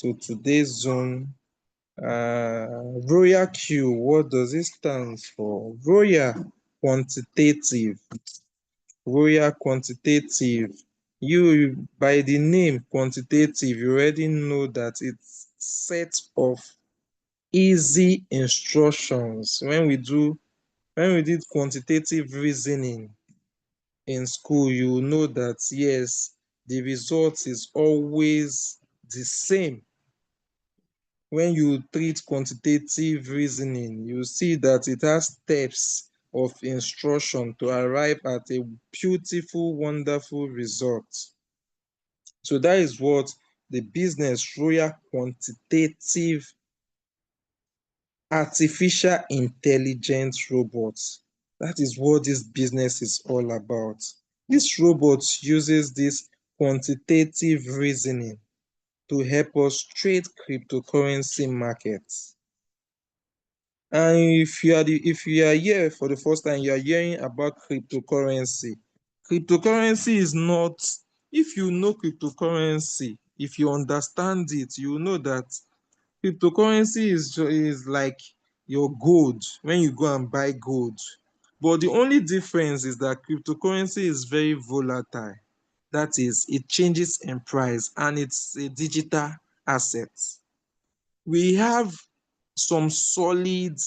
to today's zone. RoyalQ, what does it stand for? Quantitative. Royal quantitative. You, by the name quantitative, you already know that it's set of easy instructions. When we did quantitative reasoning in school, you know that yes, the result is always the same. When you treat quantitative reasoning, you see that it has steps of instruction to arrive at a beautiful, wonderful result. So that is what the business Royal Quantitative Artificial Intelligence Robots. That is what this business is all about. This robot uses this quantitative reasoning to help us trade cryptocurrency markets. And if you are here for the first time, you are hearing about cryptocurrency. Cryptocurrency is not, if you know cryptocurrency, if you understand it, you know that cryptocurrency is like your gold when you go and buy gold. But the only difference is that cryptocurrency is very volatile. That is, it changes in price and it's a digital asset. We have some solid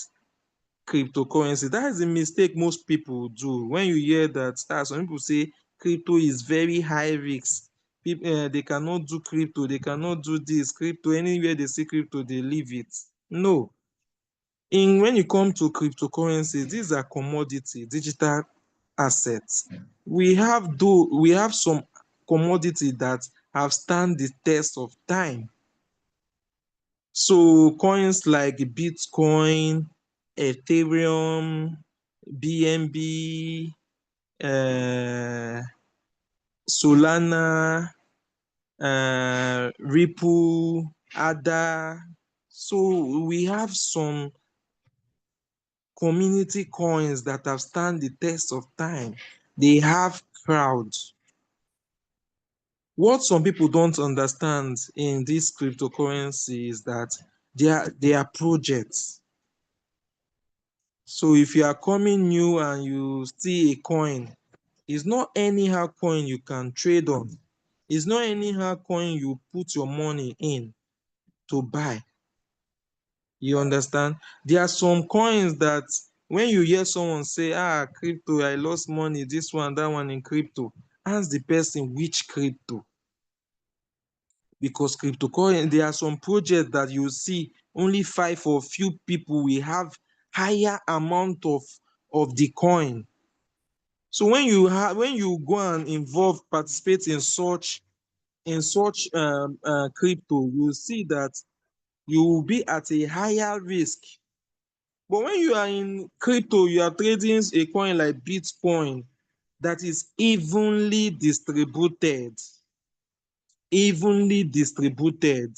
cryptocurrency. That is a mistake most people do. When you hear that, some people say crypto is very high risk. People, they cannot do crypto, they cannot do this. Crypto, anywhere they see crypto, they leave it. No. When you come to cryptocurrency, these are commodity, digital assets. We have some commodity that have stand the test of time. So coins like Bitcoin, Ethereum, BNB, Solana, Ripple, ADA. So we have some community coins that have stand the test of time. They have crowds. What some people don't understand in this cryptocurrency is that they are projects. So if you are coming new and you see a coin, it's not anyhow coin you can trade on. It's not anyhow coin you put your money in to buy. You understand? There are some coins that when you hear someone say, crypto, I lost money, this one, that one in crypto, ask the person which crypto. Because cryptocurrency, there are some projects that you see only 5 or few people will have higher amount of the coin. So when you go and participate in such crypto, you see that you will be at a higher risk. But when you are in crypto, you are trading a coin like Bitcoin that is evenly distributed. Evenly distributed.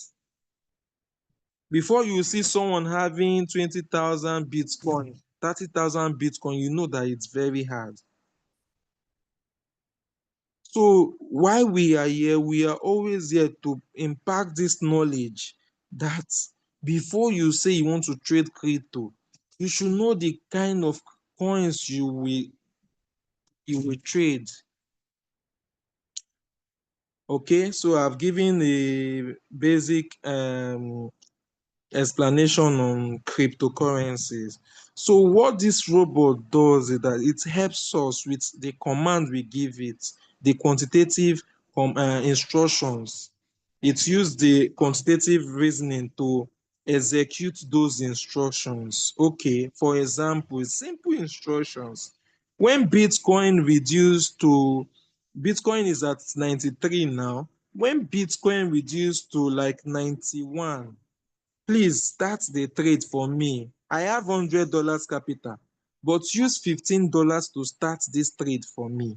Before you see someone having 20,000 Bitcoin, 30,000 Bitcoin, you know that it's very hard. So while we are here, we are always here to impact this knowledge that before you say you want to trade crypto, you should know the kind of coins you will trade. Okay, so I've given a basic explanation on cryptocurrencies. So what this robot does is that it helps us with the command we give it, the quantitative instructions. It uses the quantitative reasoning to execute those instructions. Okay, for example, simple instructions. When Bitcoin is at 93 now. When Bitcoin reduced to like 91, please start the trade for me. I have $100 capital, but use $15 to start this trade for me.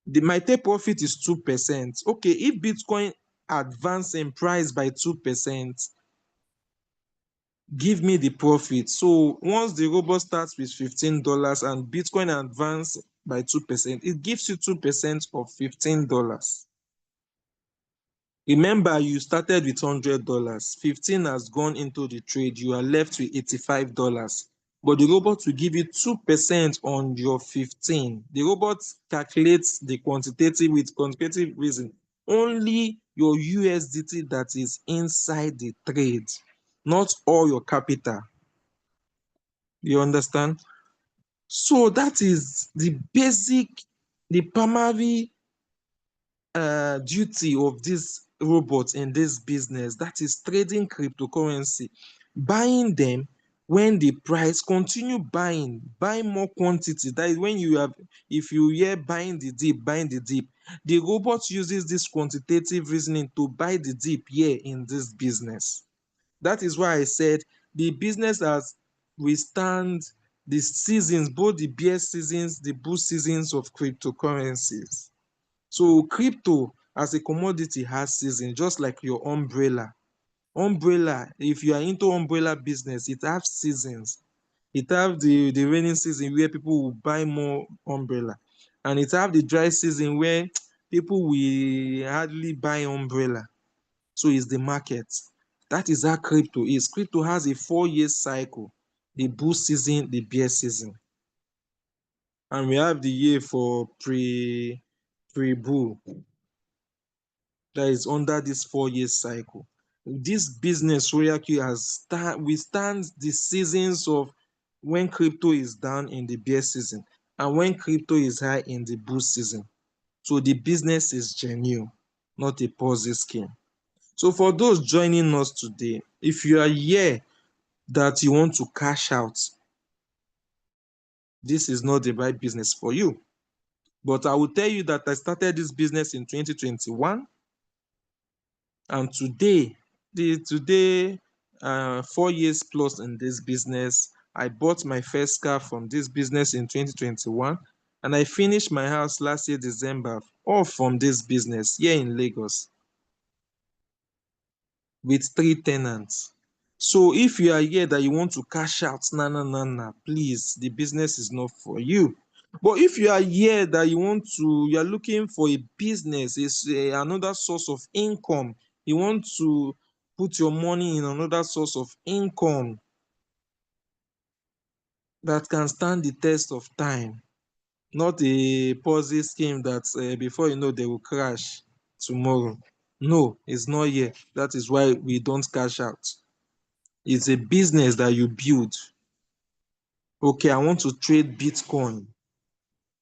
My take profit is 2%. Okay, if Bitcoin advance in price by 2%, give me the profit. So once the robot starts with $15 and Bitcoin advance by 2%, it gives you 2% of $15. Remember, you started with $100, 15 has gone into the trade, you are left with $85. But the robot will give you 2% on your 15. The robot calculates the quantitative with quantitative reason. Only your USDT that is inside the trade, not all your capital. You understand? So that is the basic, the primary duty of this robot in this business, that is trading cryptocurrency, buying them when the price, continue buying, buy more quantity. That is when you have, if you hear buying the dip, the robot uses this quantitative reasoning to buy the dip here in this business. That is why I said the business has withstand the seasons, both the bear seasons, the bull seasons of cryptocurrencies. So crypto as a commodity has season, just like your umbrella. Umbrella, if you are into umbrella business, it has seasons. It have the rainy season where people will buy more umbrella, and it have the dry season where people will hardly buy umbrella. So it's the market. That is how crypto is. Crypto has a 4-year cycle: the bull season, the bear season, and we have the year for pre-bull that is under this 4-year cycle. This business RoyalQ has withstands the seasons of when crypto is down in the bear season and when crypto is high in the bull season. So the business is genuine, not a Ponzi scheme. So for those joining us today, if you are here that you want to cash out, this is not the right business for you. But I will tell you that I started this business in 2021. And today, 4 years plus in this business. I bought my first car from this business in 2021, and I finished my house last year December, all from this business here in Lagos with 3 tenants. So if you are here that you want to cash out, nah, please, the business is not for you. But if you are here that you are looking for a business, is another source of income, you want to put your money in another source of income that can stand the test of time, not a Ponzi scheme that before you know they will crash tomorrow. No, it's not here. That is why we don't cash out. It's a business that you build. Okay, I want to trade Bitcoin.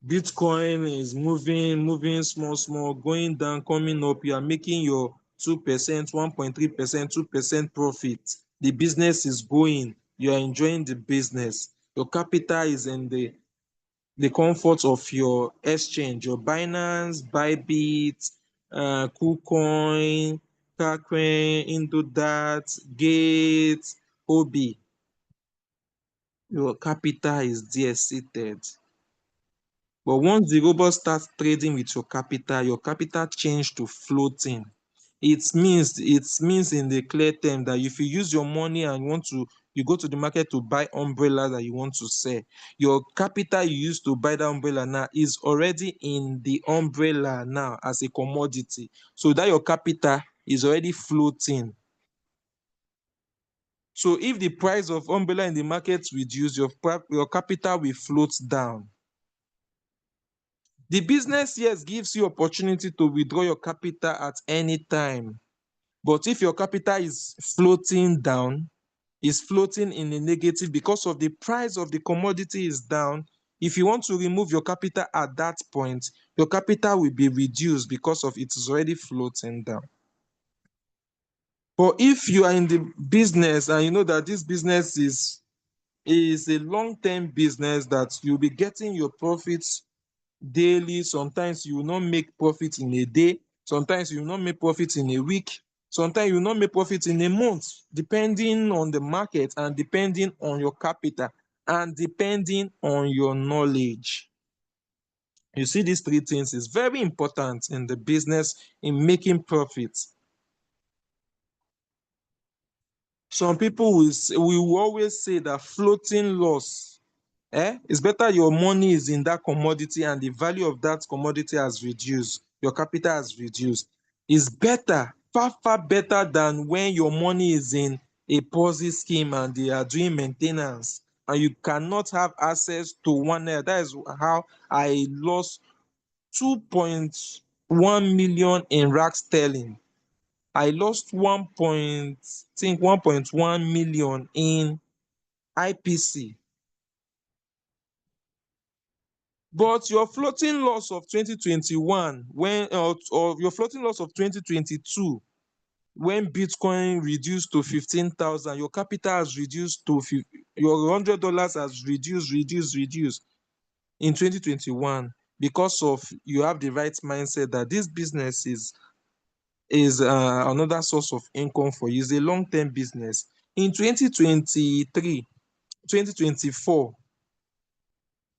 Bitcoin is moving small, going down, coming up. You are making your 2%, 1.3%, 2% profit. The business is going. You are enjoying the business. Your capital is in the comfort of your exchange, your Binance, Bybit, KuCoin, Kraken, Indodat, Gate, Obi. Your capital is there seated. But once the robot starts trading with your capital change to floating. It means in the clear term that if you use your money and you go to the market to buy umbrella that you want to sell, your capital you used to buy that umbrella now is already in the umbrella now as a commodity. So that your capital is already floating. So if the price of umbrella in the market reduce, your capital will float down. The business, yes, gives you opportunity to withdraw your capital at any time. But if your capital is floating down, is floating in a negative because of the price of the commodity is down, if you want to remove your capital at that point, your capital will be reduced because of it is already floating down. But if you are in the business and you know that this business is a long-term business, that you'll be getting your profits daily. Sometimes you will not make profit in a day. Sometimes you will not make profit in a week. Sometimes you will not make profit in a month, depending on the market and depending on your capital and depending on your knowledge. You see, these 3 things is very important in the business in making profits. Some people will always say that floating loss. It's better your money is in that commodity and the value of that commodity has reduced, your capital has reduced. It's better far, far better than when your money is in a Ponzi scheme and they are doing maintenance and you cannot have access to one naira. That is how I lost 2.1 million in rand sterling. I lost 1.1 million in IPC. But your floating loss of 2021 when or your floating loss of 2022 when Bitcoin reduced to 15,000, your capital has reduced to your $100 has reduced in 2021 because of you have the right mindset that this business is another source of income for you. It's a long-term business. In 2023, 2024,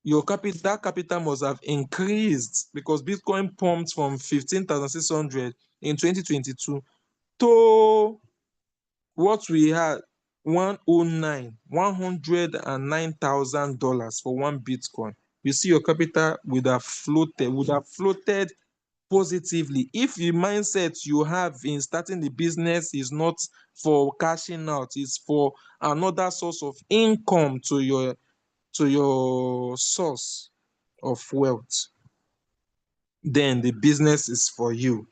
your capital that capital must have increased because Bitcoin pumped from 15,600 in 2022 to what we had 109,000 for one Bitcoin. You see, your capital would have floated positively if the mindset you have in starting the business is not for cashing out, it's for another source of income to your source of wealth, then the business is for you.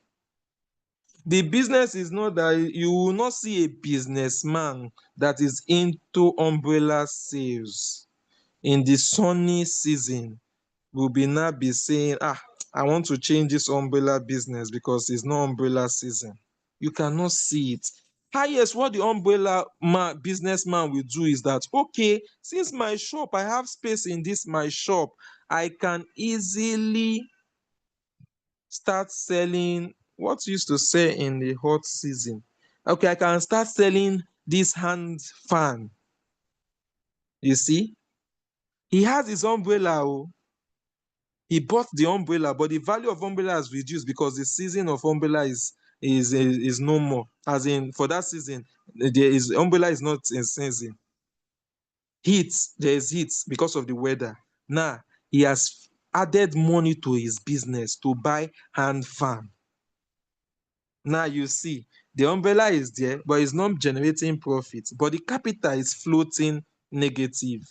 The business is not that you will not see a businessman that is into umbrella sales in the sunny season will be now be saying, I want to change this umbrella business because it's no umbrella season. You cannot see it. Highest what the umbrella businessman will do is that, okay, since my shop, I have space in this my shop, I can easily start selling what used to sell in the hot season. Okay, I can start selling this hand fan. You see, he has his umbrella. Oh, he bought the umbrella, but the value of umbrella has reduced because the season of umbrella is no more. As in, for that season, there is umbrella is not in season. Heat, there is heat because of the weather. Now he has added money to his business to buy hand fan. Now you see, the umbrella is there, but it's not generating profit. But the capital is floating negative.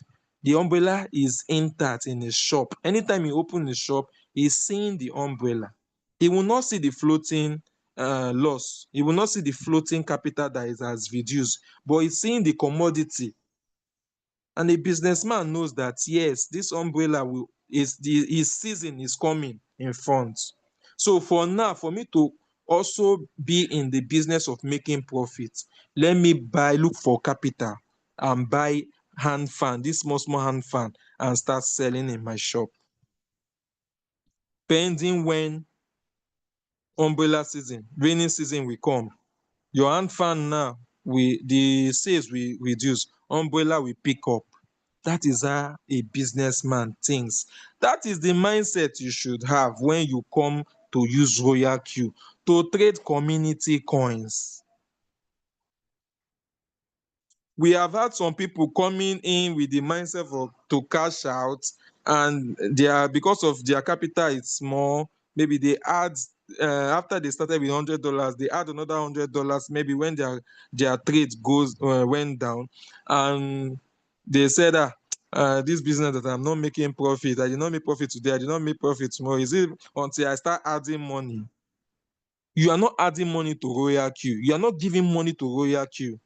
The umbrella is intact in his shop. Anytime he open his shop, he's seeing the umbrella. He will not see the floating loss. He will not see the floating capital that it has reduced, but he's seeing the commodity. And a businessman knows that yes, this umbrella his season is coming in front. So for now, for me to also be in the business of making profit, let me look for capital and buy hand fan, this small hand fan, and start selling in my shop. Pending when umbrella season, rainy season will come. Your hand fan now, the sales will reduce, umbrella will pick up. That is how a businessman thinks. That is the mindset you should have when you come to use RoyalQ to trade community coins. We have had some people coming in with the mindset of to cash out, and because of their capital is small, maybe they add after they started with $100, they add another $100 maybe when their trade went down, and they said this business that I'm not making profit, I did not make profit today, I did not make profit tomorrow, is it until I start adding money? You are not adding money to RoyalQ, you are not giving money to RoyalQ.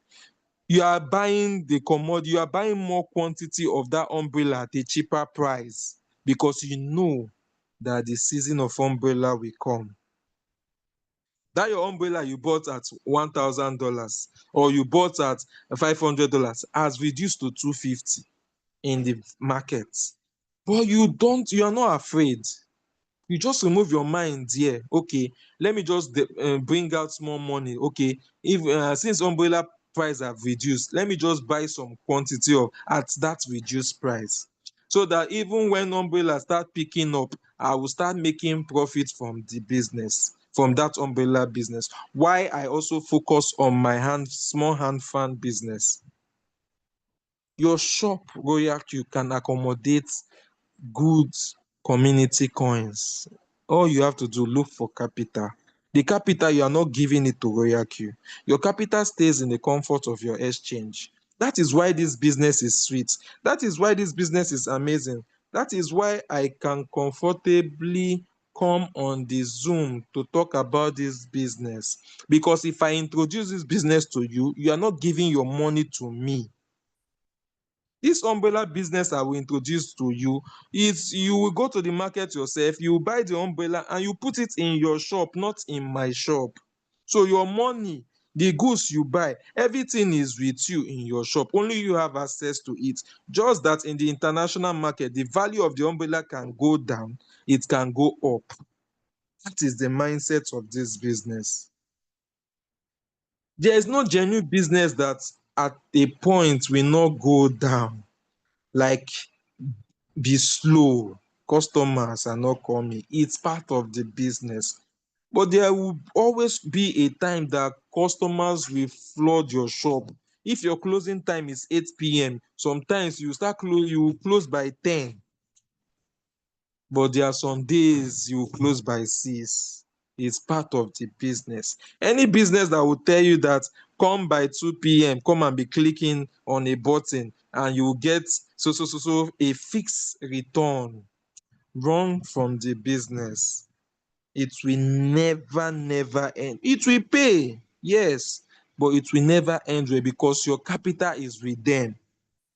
You are buying the commodity, you are buying more quantity of that umbrella at a cheaper price because you know that the season of umbrella will come. That your umbrella you bought at $1,000 or you bought at $500 has reduced to $250 in the market. But you are not afraid. You just remove your mind here. Okay, let me just bring out small money. Okay, if since umbrella price have reduced, let me just buy some quantity of at that reduced price, so that even when umbrella start picking up, I will start making profit from the business, from that umbrella business. Why I also focus on my small hand fan business. Your shop RoyalQ can accommodate good community coins. All you have to do, look for capital. The capital, you are not giving it to RoyalQ. Your capital stays in the comfort of your exchange. That is why this business is sweet. That is why this business is amazing. That is why I can comfortably come on the Zoom to talk about this business. Because if I introduce this business to you, you are not giving your money to me. This umbrella business I will introduce to you is you will go to the market yourself, you buy the umbrella and you put it in your shop, not in my shop. So your money, the goods you buy, everything is with you in your shop. Only you have access to it. Just that in the international market, the value of the umbrella can go down, it can go up. That is the mindset of this business. There is no genuine business that at a point will not go down. Like be slow, customers are not coming, it's part of the business. But there will always be a time that customers will flood your shop. If your closing time is 8 p.m., sometimes you close by 10, but there are some days you close by 6. It's part of the business. Any business that will tell you that come by 2 p.m., come and be clicking on a button and you will get so a fixed return, run from the business. It will never end. It will pay, yes, but it will never end well because your capital is with them.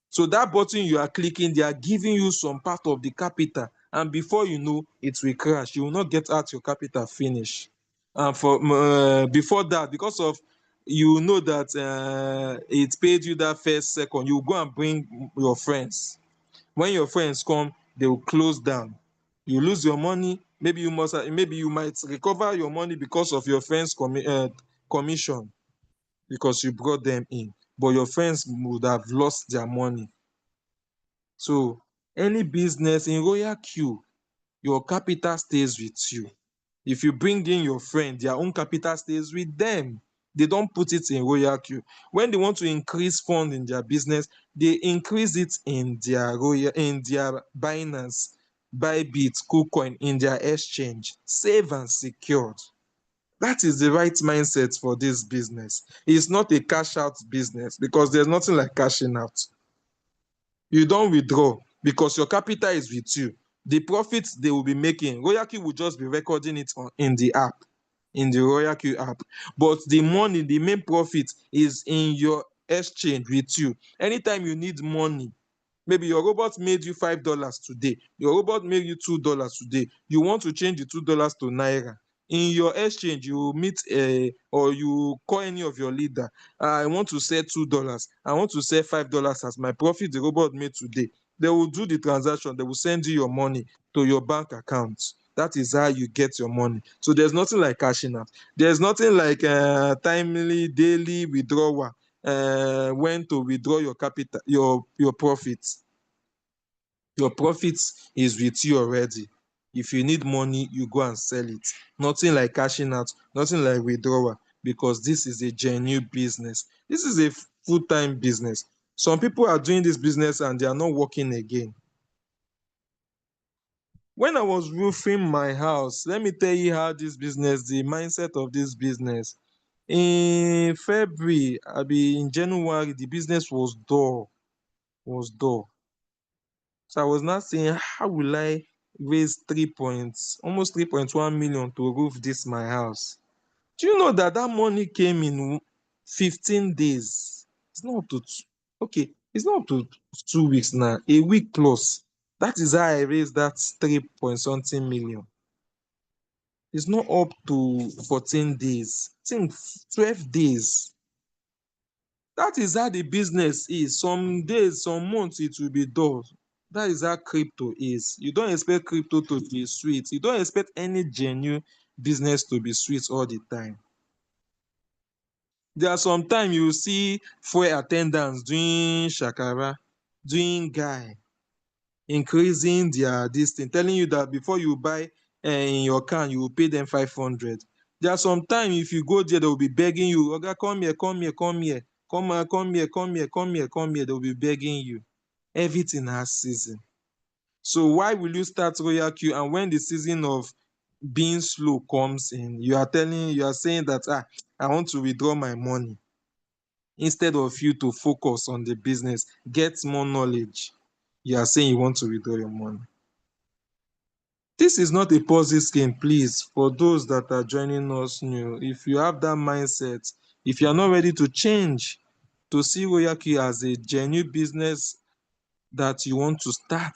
So that button you are clicking, they are giving you some part of the capital, and before you know, it will crash. You will not get out your capital finish. And for before that, because of you know that it paid you that first second, you go and bring your friends. When your friends come, they will close down. You lose your money. Maybe you might recover your money because of your friends commission, because you brought them in, but your friends would have lost their money. So any business in RoyalQ, your capital stays with you. If you bring in your friend, their own capital stays with them. They don't put it in RoyalQ. When they want to increase fund in their business, they increase it in their Binance, Bybit, KuCoin, in their exchange. Safe and secured. That is the right mindset for this business. It's not a cash out business because there's nothing like cashing out. You don't withdraw because your capital is with you. The profits they will be making, RoyalQ will just be recording it in the app, in the RoyalQ app. But the money, the main profit is in your exchange with you. Anytime you need money, maybe your robot made you $5 today, your robot made you $2 today, you want to change the $2 to naira. In your exchange, you meet or you call any of your leader. I want to sell $2, I want to sell $5 as my profit the robot made today. They will do the transaction, they will send you your money to your bank account. That is how you get your money. So there's nothing like cashing out. There's nothing like timely daily withdrawal, when to withdraw your capital, your profits. Your profits is with you already. If you need money, you go and sell it. Nothing like cashing out, nothing like withdrawal, because this is a genuine business. This is a full-time business. Some people are doing this business and they are not working again. When I was roofing my house, let me tell you how this business, the mindset of this business. In February, in January, the business was dull. So I was not saying, how will I raise almost 3.1 million to roof this my house? Do you know that that money came in 15 days? It's not up to okay, it's not up to 2 weeks now, a week plus. That is how I raised that 3 point something million. It's not up to 14 days. I think 12 days. That is how the business is. Some days, some months it will be dull. That is how crypto is. You don't expect crypto to be sweet. You don't expect any genuine business to be sweet all the time. There are some time you see fuel attendants doing shakara, doing guy, increasing their this thing, telling you that before you buy in your can, you will pay them 500. There are some time if you go there, they will be begging you, oga, come here, come here, come here, come here, come here, come here, come here. They will be begging you. Everything has season. So why will you start RoyalQ and when the season of being slow comes in. You are saying that I want to withdraw my money. Instead of you to focus on the business, get more knowledge, you are saying you want to withdraw your money. This is not a Ponzi scheme, please. For those that are joining us new, if you have that mindset, if you are not ready to change, to see RoyalQ as a genuine business that you want to start,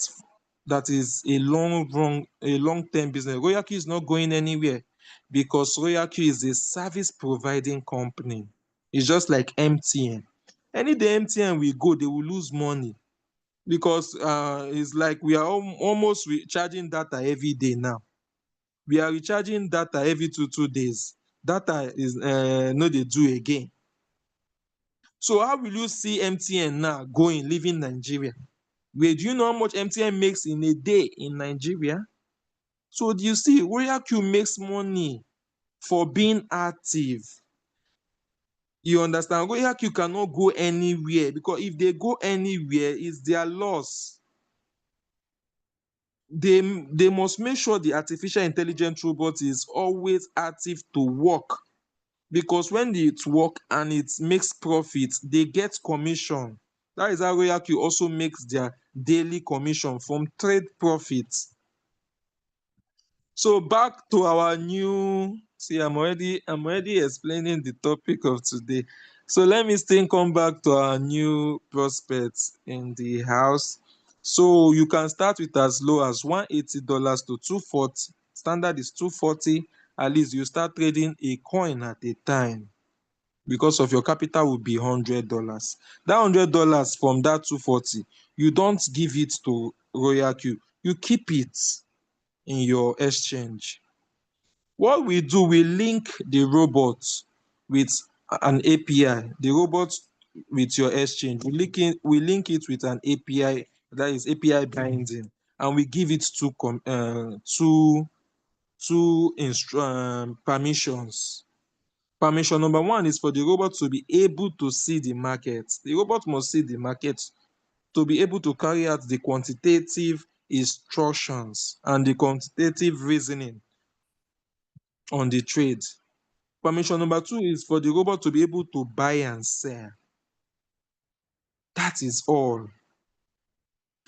that is a long-term business. RoyalQ is not going anywhere because RoyalQ is a service providing company. It's just like MTN. Any day MTN will go, they will lose money because it's like we are almost recharging data every day now. We are recharging data every 2 days. Data is no dey do again. So how will you see MTN now going, leaving Nigeria? Wait, do you know how much MTN makes in a day in Nigeria? So do you see, RoyalQ makes money for being active. You understand? RoyalQ cannot go anywhere because if they go anywhere, it's their loss. They must make sure the artificial intelligence robot is always active to work, because when it work and it makes profit, they get commission. That is how RoyalQ also makes their daily commission from trade profits. So back to our new, see, I'm already explaining the topic of today. So let me still come back to our new prospects in the house. So you can start with as low as $180 to 240. Standard is 240. At least you start trading a coin at a time, because of your capital will be $100. That $100 from that 240, you don't give it to RoyalQ. You keep it in your exchange. What we do, we link the robot with an API, the robot with your exchange. We link it with an API, that is API binding, and we give it two permissions. Permission number one is for the robot to be able to see the market. The robot must see the market to be able to carry out the quantitative instructions and the quantitative reasoning on the trade. Permission number two is for the robot to be able to buy and sell. That is all.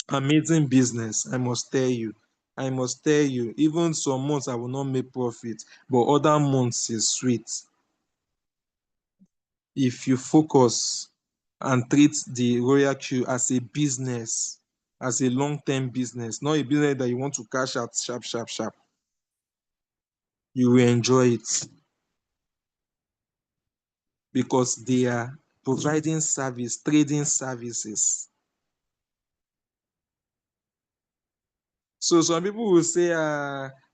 Amazing business, I must tell you. I must tell you, even some months I will not make profit, but other months is sweet. If you focus and treat the RoyalQ as a business, as a long-term business, not a business that you want to cash out sharp, sharp, sharp, you will enjoy it, because they are providing service, trading services. So some people will say,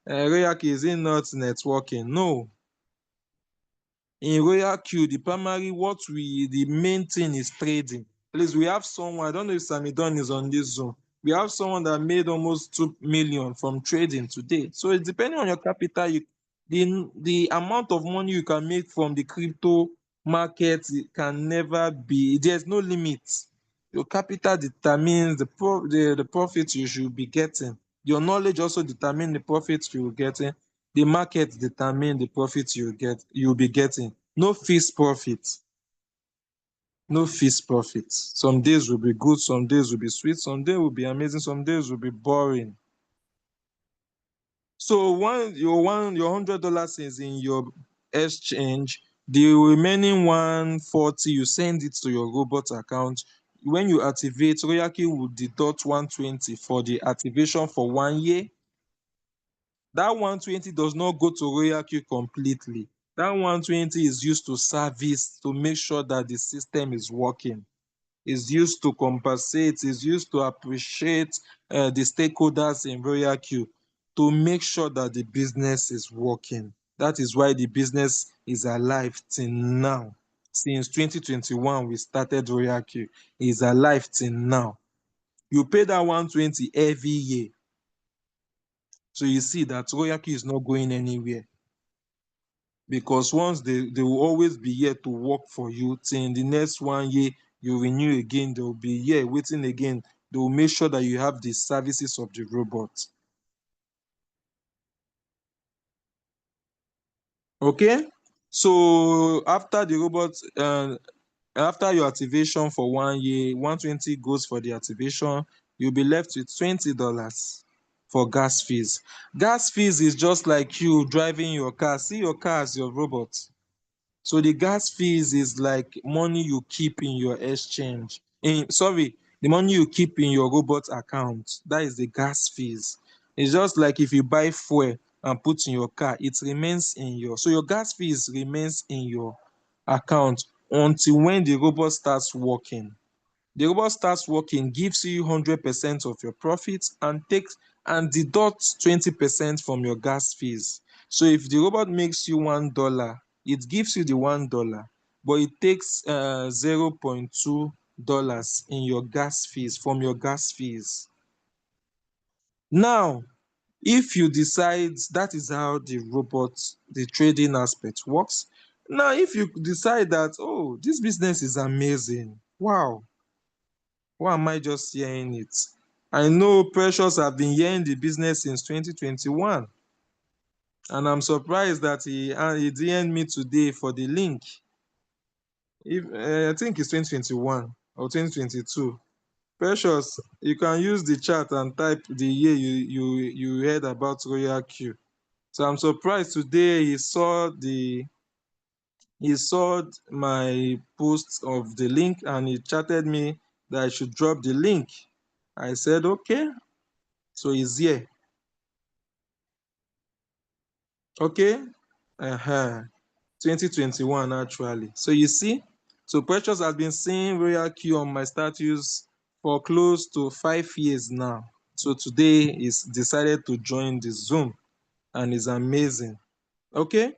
RoyalQ is it not networking? No. In RoyalQ, the main thing is trading. At least we have someone, I don't know if Samidon is on this Zoom. We have someone that made almost 2 million from trading today. So it's depending on your capital, the amount of money you can make from the crypto market, it can never be, there's no limit. Your capital determines the profit you should be getting. Your knowledge also determines the profits you will get. The market determine the profit you'll be getting. No fixed profit. No fixed profit. Some days will be good, some days will be sweet, some days will be amazing, some days will be boring. So your $100 is in your exchange. The remaining 140, you send it to your robot account. When you activate, RoyalQ will deduct 120 for the activation for 1 year. That 120 does not go to RoyalQ completely. That 120 is used to service, to make sure that the system is working. Is used to compensate, is used to appreciate the stakeholders in RoyalQ, to make sure that the business is working. That is why the business is alive till now. Since 2021, we started RoyalQ. Is alive till now. You pay that 120 every year. So you see that RoyalQ is not going anywhere, because once they will always be here to work for you till in the next 1 year you renew again, they will be here waiting again. They will make sure that you have the services of the robot. Okay, so after the robot after your activation for 1 year, 120 goes for the activation, you'll be left with $20 for gas fees. Gas fees is just like you driving your car. See your car as your robot. So the gas fees is like money you keep in your exchange. The money you keep in your robot account. That is the gas fees. It's just like if you buy fuel and put in your car, it remains in your. So your gas fees remains in your account until when the robot starts working. The robot starts working, gives you 100% of your profits and deducts 20% from your gas fees. So if the robot makes you $1, it gives you the $1, but it takes $0.2 in your gas fees from your gas fees. Now, if you decide that is how the trading aspect works. Now, if you decide that, oh, this business is amazing, wow, why am I just hearing it? I know Precious have been hearing the business since 2021, and I'm surprised that he DM'd me today for the link. I think it's 2021 or 2022. Precious, you can use the chat and type the year you heard about RoyalQ. So I'm surprised today he saw my post of the link and he chatted me that I should drop the link. I said okay, so he's here. Okay, 2021 actually. So you see, so Precious has been seeing RoyalQ on my status for close to 5 years now. So today he's decided to join the Zoom and it's amazing. Okay,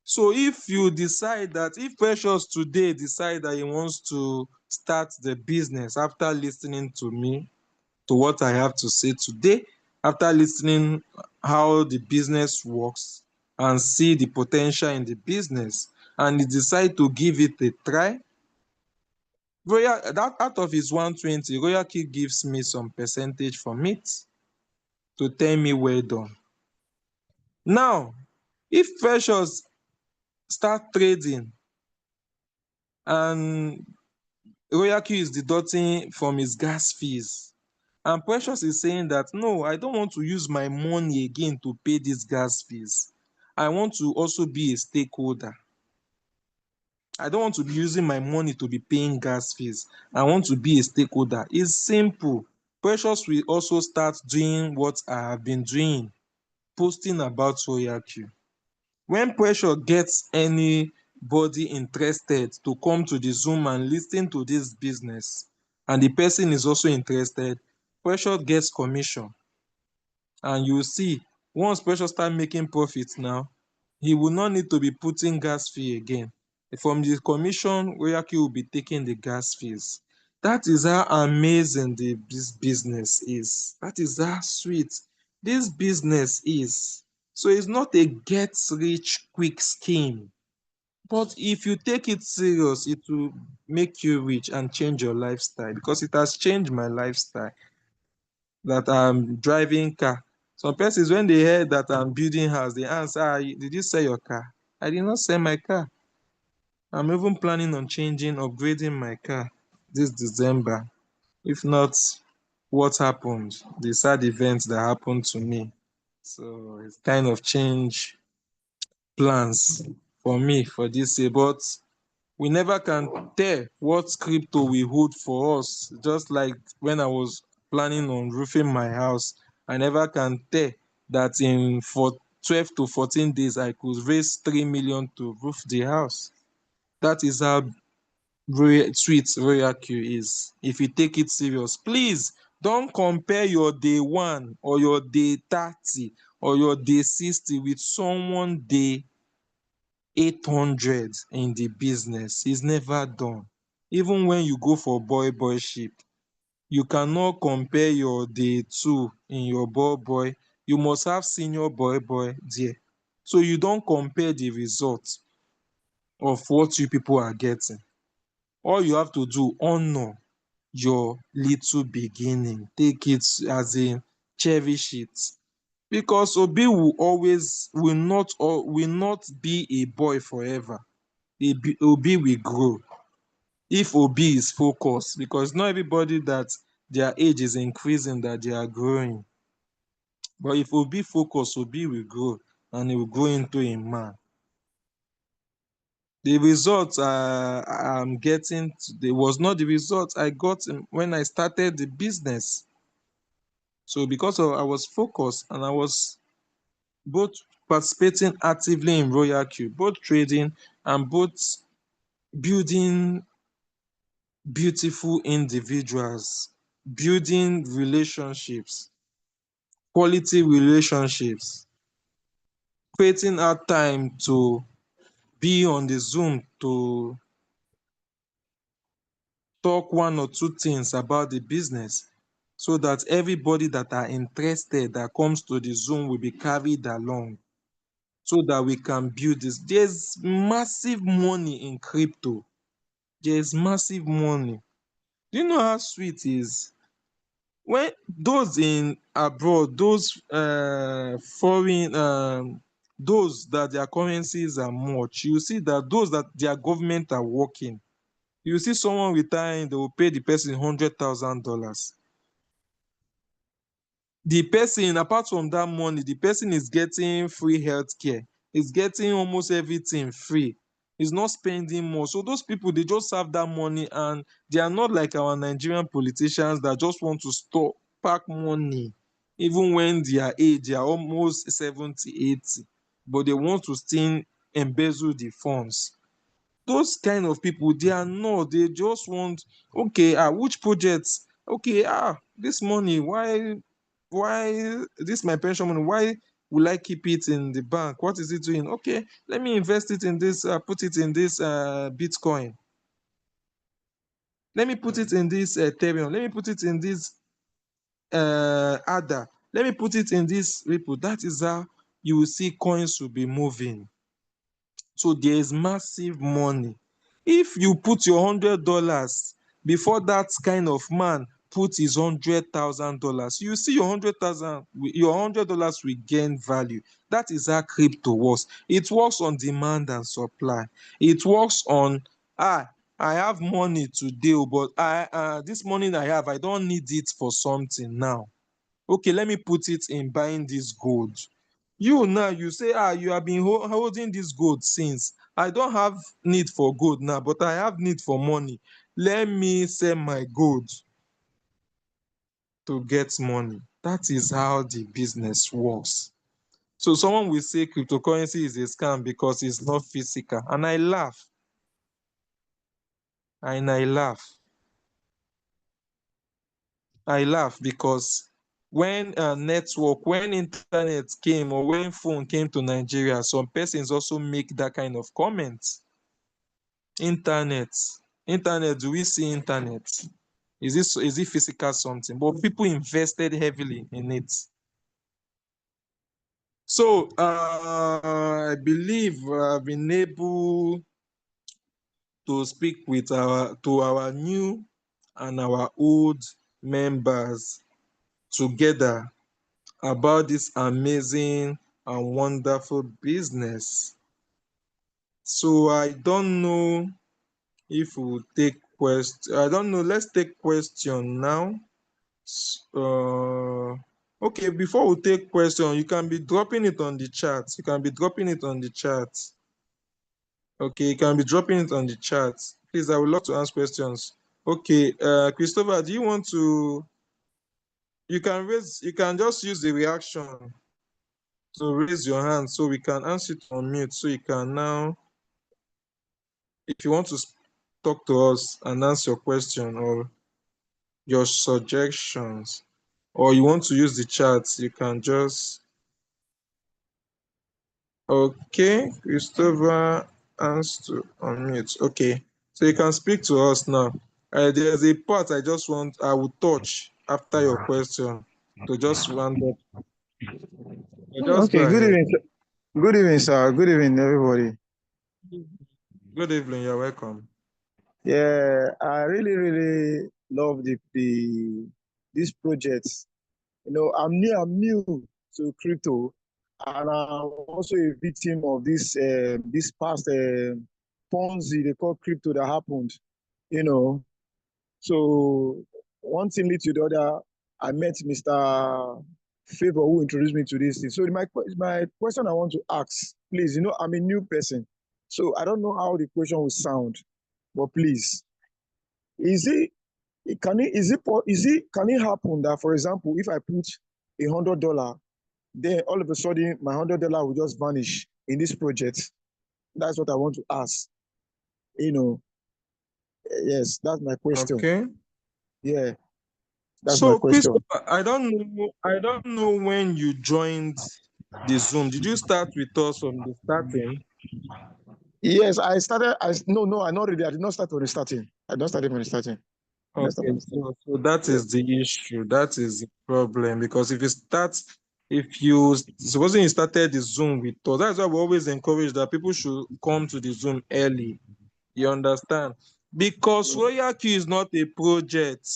so if you decide that, if Precious today decide that he wants to start the business after listening to me, to what I have to say today, after listening how the business works and see the potential in the business, and he decide to give it a try, that out of his 120, RoyalQ gives me some percentage from it to tell me well done. Now, if Precious start trading and RoyalQ is deducting from his gas fees, and Precious is saying that, no, I don't want to use my money again to pay these gas fees. I want to also be a stakeholder. I don't want to be using my money to be paying gas fees. I want to be a stakeholder. It's simple. Precious will also start doing what I have been doing, posting about RoyalQ. When Precious gets anybody interested to come to the Zoom and listen to this business, and the person is also interested, Precious gets commission. And you see, once Precious start making profits now, he will not need to be putting gas fee again. From the commission, RoyalQ will be taking the gas fees. That is how amazing this business is. That is how sweet this business is. So it's not a get rich quick scheme. But if you take it serious, it will make you rich and change your lifestyle, because it has changed my lifestyle. That I'm driving car. Some persons, when they heard that I'm building house, they ask, did you sell your car? I did not sell my car. I'm even planning on upgrading my car this December. If not, what happened? The sad events that happened to me. So it's kind of change plans for me for this year. But we never can tell what crypto will hold for us. Just like when I was planning on roofing my house, I never can tell that for 12 to 14 days I could raise 3 million to roof the house. That is how sweet RoyalQ is. If you take it serious, please don't compare your day 1 or your day 30 or your day 60 with someone day 800 in the business. Is never done. Even when you go for boyship, you cannot compare your day 2 in your boy. You must have senior boy there. So you don't compare the result of what you people are getting. All you have to do, honor your little beginning. Take it as in cherish it. because Obi will not be a boy forever. Obi will grow if Obi is focused, because not everybody that their age is increasing that they are growing. But if Obi focus, Obi will grow and he will grow into a man. The result I'm getting today was not the result I got when I started the business. So because I was focused and I was both participating actively in RoyalQ, both trading and both building beautiful individuals, building relationships, quality relationships, creating out time to be on the Zoom to talk one or two things about the business, so that everybody that are interested that comes to the Zoom will be carried along, so that we can build this. There's massive money in crypto. There's massive money. Do you know how sweet it is when those in abroad, those foreign, those that their currencies are much, you see that those that their government are working, you see someone retiring, they will pay the person $100,000. The person, apart from that money, the person is getting free healthcare, is getting almost everything free, is not spending more. So those people, they just have that money, and they are not like our Nigerian politicians that just want to store pack money even when their age, they are almost 70, 80, but they want to still embezzle the funds. Those kind of people, they are not, they just want, okay, which projects, okay, this money, why this my pension money, why will I keep it in the bank? What is it doing? Okay, let me invest it in this, put it in this Bitcoin, let me put it in this Ethereum, let me put it in this ADA, let me put it in this Ripple. That is how you will see coins will be moving. So there is massive money. If you put your $100 before that kind of man put his $100,000, you see your $100 will gain value. That is how crypto works. It works on demand and supply. It works on, I have money today, but this money I have, I don't need it for something now. Okay, let me put it in buying this gold. You now, you say, you have been holding this gold since. I don't have need for gold now, but I have need for money. Let me sell my gold to get money. That is how the business works. So someone will say cryptocurrency is a scam because it's not physical. And I laugh. And I laugh. I laugh because when when internet came, or when phone came to Nigeria, some persons also make that kind of comment. Internet, internet, do we see internet? Is it physical something? But people invested heavily in it. So I believe I've been able to speak with our new and our old members together about this amazing and wonderful business. So I don't know if we'll take question. I don't know. Let's take question now. Uh, okay, before we take question, you can be dropping it on the chat. You can be dropping it on the chat. Okay, you can be dropping it on the chat. Please, I would love to ask questions. Okay, Christopher, do you want to? You can raise. You can just use the reaction to raise your hand so we can answer it on mute. So you can now, if you want to talk to us and answer your question or your suggestions, or you want to use the chat, you can just. Okay, Christopher has to unmute. Okay, so you can speak to us now. There's a part I will touch after your question to just round up. Just go Okay, good ahead. evening. Good evening, sir. Good evening, everybody. Good evening, you're welcome. Yeah, I really love the this project. I'm new to crypto, and I'm also a victim of this past Ponzi they call crypto that happened. You know, so one thing leads to the other. I met Mr. Favor who introduced me to this thing. So my question I want to ask, please, I'm a new person, so I don't know how the question will sound, but please, is it can it happen that, for example, if I put $100, then all of a sudden my $100 will just vanish in this project? That's what I want to ask. You know, yes, that's my question. Okay. Yeah, that's my So, question. Christopher, I don't know when you joined the Zoom. Did you start with us from the starting? Yes, I started. No, I not really. I did not start from the starting. I don't start from the starting. I don't start Okay, from the starting. so that Yeah. is the issue. That is the problem. Because supposing you started the Zoom with us, that's why we always encourage that people should come to the Zoom early. You understand? Because RoyalQ is not a project.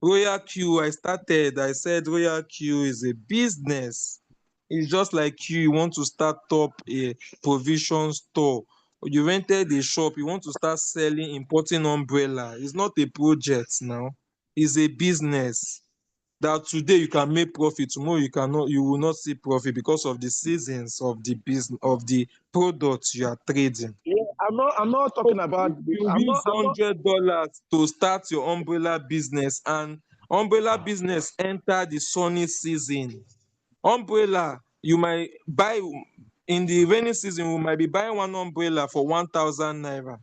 I said RoyalQ is a business. It's just like you want to start up a provision store. You rented a shop, you want to start selling, importing umbrella. It's not a project now. It's a business that today you can make profit, tomorrow you will not see profit because of the seasons of the business of the products you are trading. Yeah, I'm not So talking if about the. you use $100 to start your umbrella business and umbrella business enter the sunny season, umbrella you might buy in the rainy season, we might be buying one umbrella for 1,000 naira,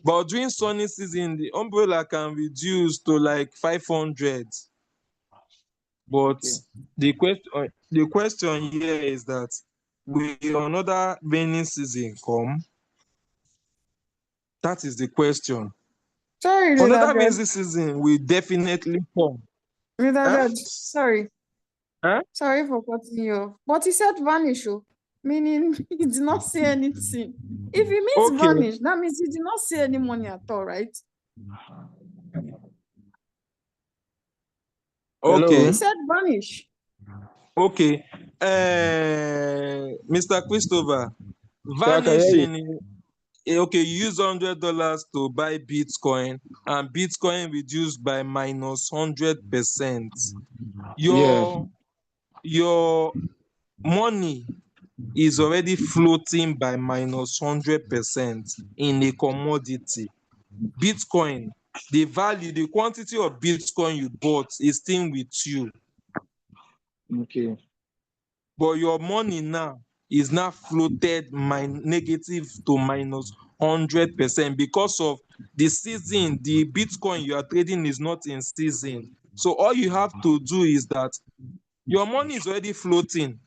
but during sunny season the umbrella can reduce to like 500. But Okay. the question here is that will another rainy season come? That is the question. Sorry, Leader Another Judge. rainy season will definitely come. Leader Huh? Judge, sorry. Huh? Sorry for cutting you off. But he said vanish, oh, meaning he did not say anything. If he means Okay, vanish, that means he did not say any money at all, right? okay, He Hello. said vanish. okay. Mr. Christopher, Yeah, I can hear you. vanishing. Okay, you use $100 to buy Bitcoin, and Bitcoin reduced by minus 100%. Yeah. Your money is already floating by minus 100% in a commodity. Bitcoin, the quantity of Bitcoin you bought is still with you, Okay. but your money now is now floated negative to minus 100% because of the season. The Bitcoin you are trading is not in season. So all you have to do is that your money is already floating.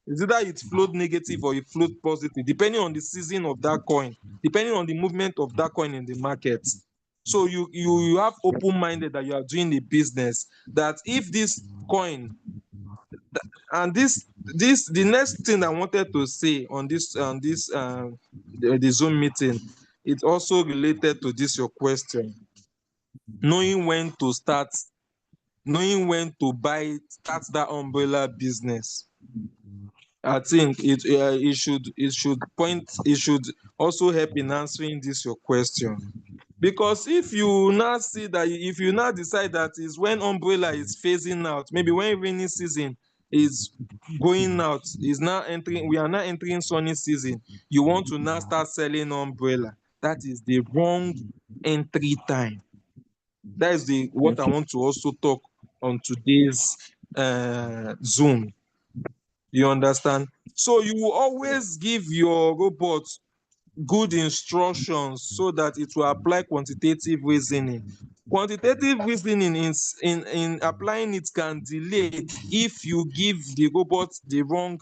It's either it float negative or it float positive, depending on the season of that coin, depending on the movement of that coin in the market. So you have open-minded that you are doing a business, that if this coin and this the next thing I wanted to say on the Zoom meeting, it's also related to this your question. Knowing when to start, knowing when to start that umbrella business. I think it should also help in answering this your question. Because if you now decide that is when umbrella is phasing out, maybe when rainy season is going out, we are now entering sunny season, you want to now start selling umbrella, that is the wrong entry time. That is the what I Okay. want to also talk on today's Zoom. You understand? So you will always give your robot good instructions so that it will apply quantitative reasoning. Quantitative reasoning in applying it can delay if you give the robot the wrong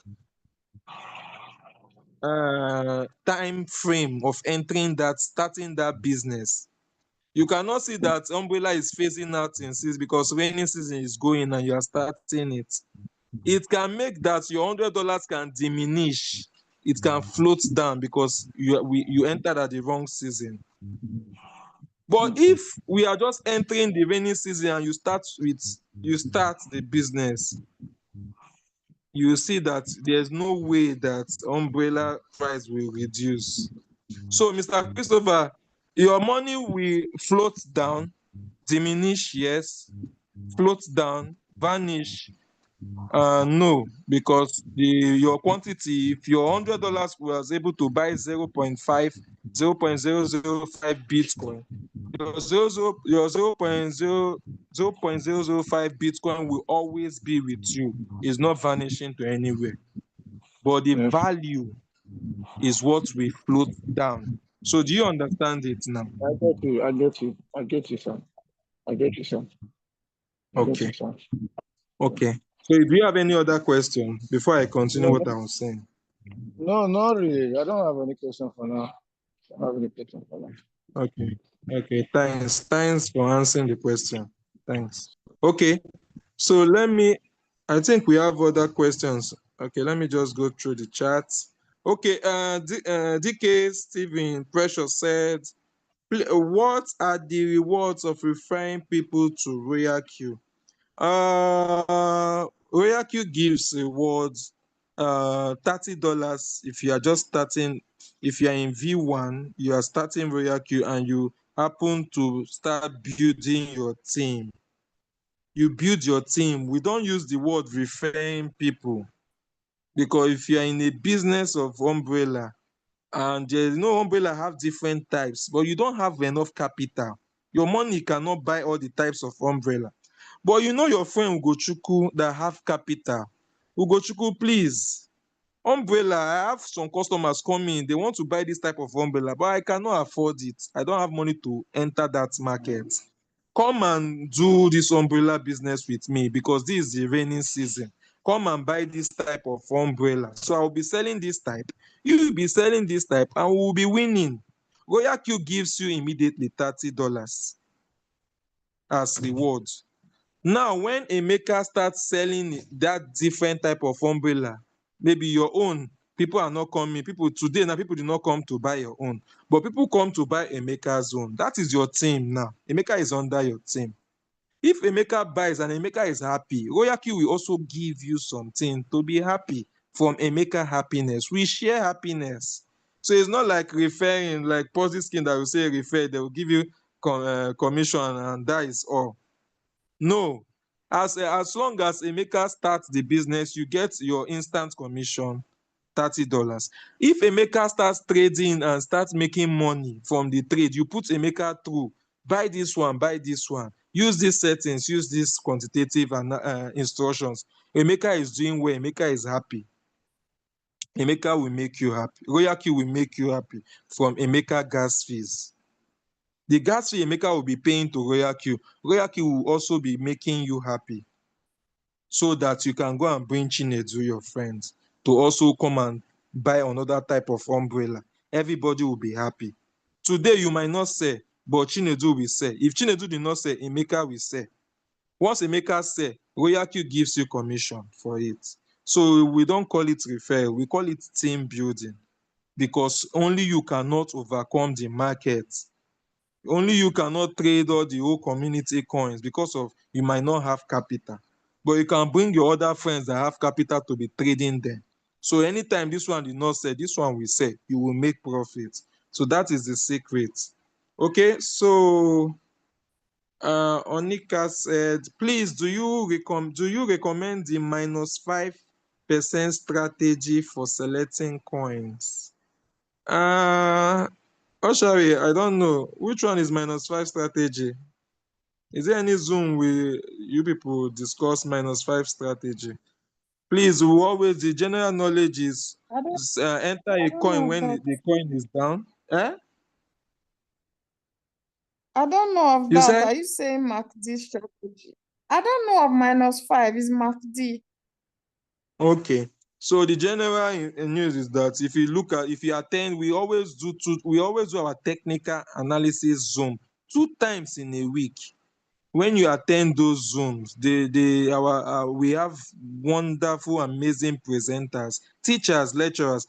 time frame of starting that business. You cannot see that umbrella is phasing out in season because rainy season is going and you are starting it. It can make that your $100 can diminish. It can float down because you entered at the wrong season. But Okay. if we are just entering the rainy season and you start the business, you see that there's no way that umbrella price will reduce. So, Mr. Christopher, your money will float down, diminish, yes, float down, vanish. No, because your quantity, if your $100 was able to buy 0.005 Bitcoin, your 0.005 Bitcoin will always be with you. It's not vanishing to anywhere. But the Yes. value is what will float down. So do you understand it now? I get you. I get you. I get you, sir. I get you, sir. I get you, Okay. sir. Okay. So do you have any other question before I continue what I was saying? No, not really. I don't have any question for now. I don't have any question for now. Okay. Okay. Thanks. Thanks for answering the question. Thanks. Okay. So I think we have other questions. Okay. Let me just go through the chat. Okay. DK Steven Precious said, what are the rewards of referring people to RoyalQ? RoyalQ gives rewards $30 if you are just starting. If you are in V1, you are starting RoyalQ and you happen to start building your team. You build your team. We don't use the word referring people, because if you are in a business of umbrella, and there's no umbrella have different types, but you don't have enough capital, your money cannot buy all the types of umbrella. But you know your friend Ugochukwu that have capital. Ugochukwu, please, umbrella, I have some customers coming, they want to buy this type of umbrella, but I cannot afford it. I don't have money to enter that market. Come and do this umbrella business with me, because this is the raining season. Come and buy this type of umbrella. So I'll be selling this type, you will be selling this type, and we'll be winning. RoyalQ gives you immediately $30 as reward. Now, when a maker starts selling that different type of umbrella, maybe your own, people are not coming. People today now, people do not come to buy your own, but people come to buy a maker's own. That is your team now. A maker is under your team. If a maker buys and a maker is happy, RoyalQ will also give you something to be happy. From a maker happiness, we share happiness. So it's not like referring, like Posy Skin that will say refer, they will give you commission and that is all. No, as long as a maker starts the business, you get your instant commission, $30. If a maker starts trading and starts making money from the trade, you put a maker through, buy this one, use these settings, use these quantitative and instructions. A maker is doing well, a maker is happy. A maker will make you happy. RoyalQ will make you happy from a maker gas fees. The gas fee a maker will be paying to RoyalQ, RoyalQ will also be making you happy, so that you can go and bring Chinedu, your friends, to also come and buy another type of umbrella. Everybody will be happy. Today you might not sell, but Chinedu will sell. If Chinedu did not sell, a maker will sell. Once a maker sell, RoyalQ gives you commission for it. So we don't call it referral, we call it team building, because only you cannot overcome the market. Only you cannot trade all the whole community coins, because of you might not have capital. But you can bring your other friends that have capital to be trading them. So anytime this one did not sell, this one will sell. You will make profit. So that is the secret. Okay, so Onika said, please, do you recommend the -5% strategy for selecting coins? Oshari, I don't know. Which one is -5 strategy? Is there any Zoom where you people discuss -5 strategy? Please, we always, the general knowledge is I don't, enter I a don't coin know of when that. the coin is down. Eh? I don't know of You that. said? Are you saying Mark D strategy? I don't know of -5. It's Mark D. Okay. So the general news is that if you attend, we always do our technical analysis Zoom 2 times in a week. When you attend those Zooms, we have wonderful, amazing presenters, teachers, lecturers,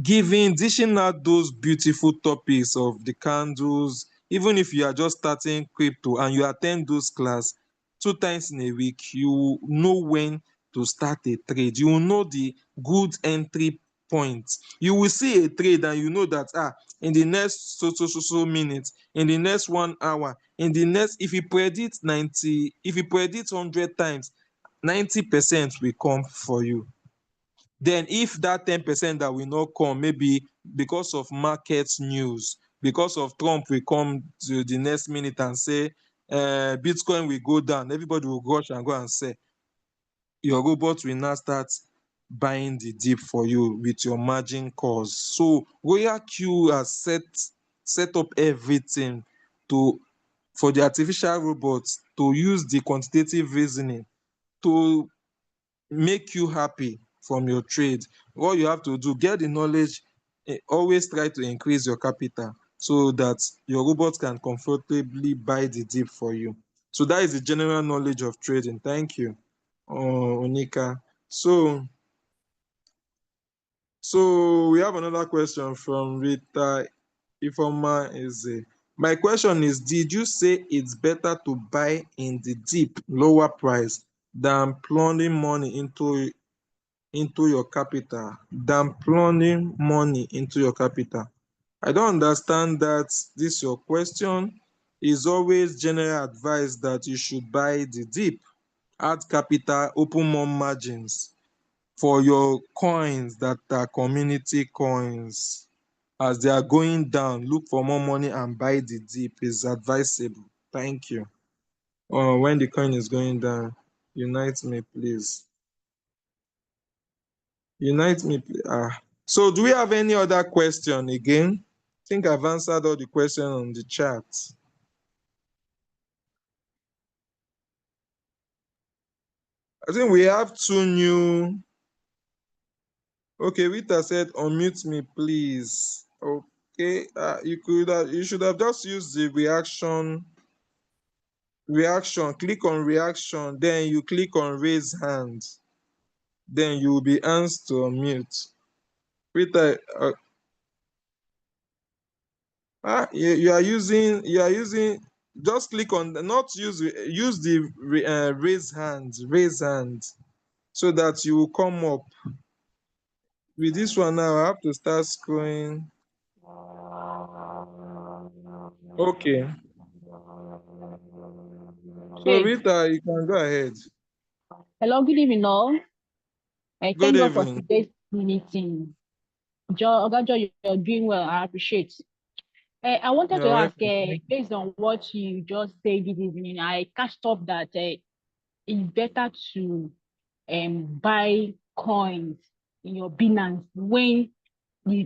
dishing out those beautiful topics of the candles. Even if you are just starting crypto and you attend those class 2 times in a week, you know when to start a trade. You will know the good entry point. You will see a trade and you know that in the next so minutes, in the next 1 hour, in the next, if you predict 100 times, 90% will come for you. Then if that 10% that will not come, maybe because of market news, because of Trump will come to the next minute and say Bitcoin will go down, everybody will rush and go and sell. Your robot will now start buying the dip for you with your margin calls. So RoyalQ has set up everything for the artificial robots to use the quantitative reasoning to make you happy from your trade. What you have to do, get the knowledge, always try to increase your capital so that your robot can comfortably buy the dip for you. So that is the general knowledge of trading. Thank you, Onika. So we have another question from Rita Ifoma Eze. My question is, did you say it's better to buy in the dip lower price than plunging money into your capital? I don't understand that. This your question is always general advice that you should buy the dip, add capital, open more margins for your coins that are community coins. As they are going down, look for more money and buy the dip is advisable. Thank you. When the coin is going down, unite me, please. Unite me, please. So do we have any other question again? I think I've answered all the questions on the chat. I think we have two new. Okay, Rita said, unmute me, please. Okay, you should have just used the reaction. Click on reaction, then you click on raise hand. Then you will be asked to unmute. Rita, you are using. Just click on not use the raise hand, so that you will come up. With this one now, I have to start scrolling. Okay. So Rita, you can go ahead. Hello, good evening all. Good Thank God for evening. today's meeting. Oga Joy, you're doing well. I appreciate. I wanted to You're ask, welcome. based on what you just said this evening, I catched up that it's better to buy coins in your Binance when the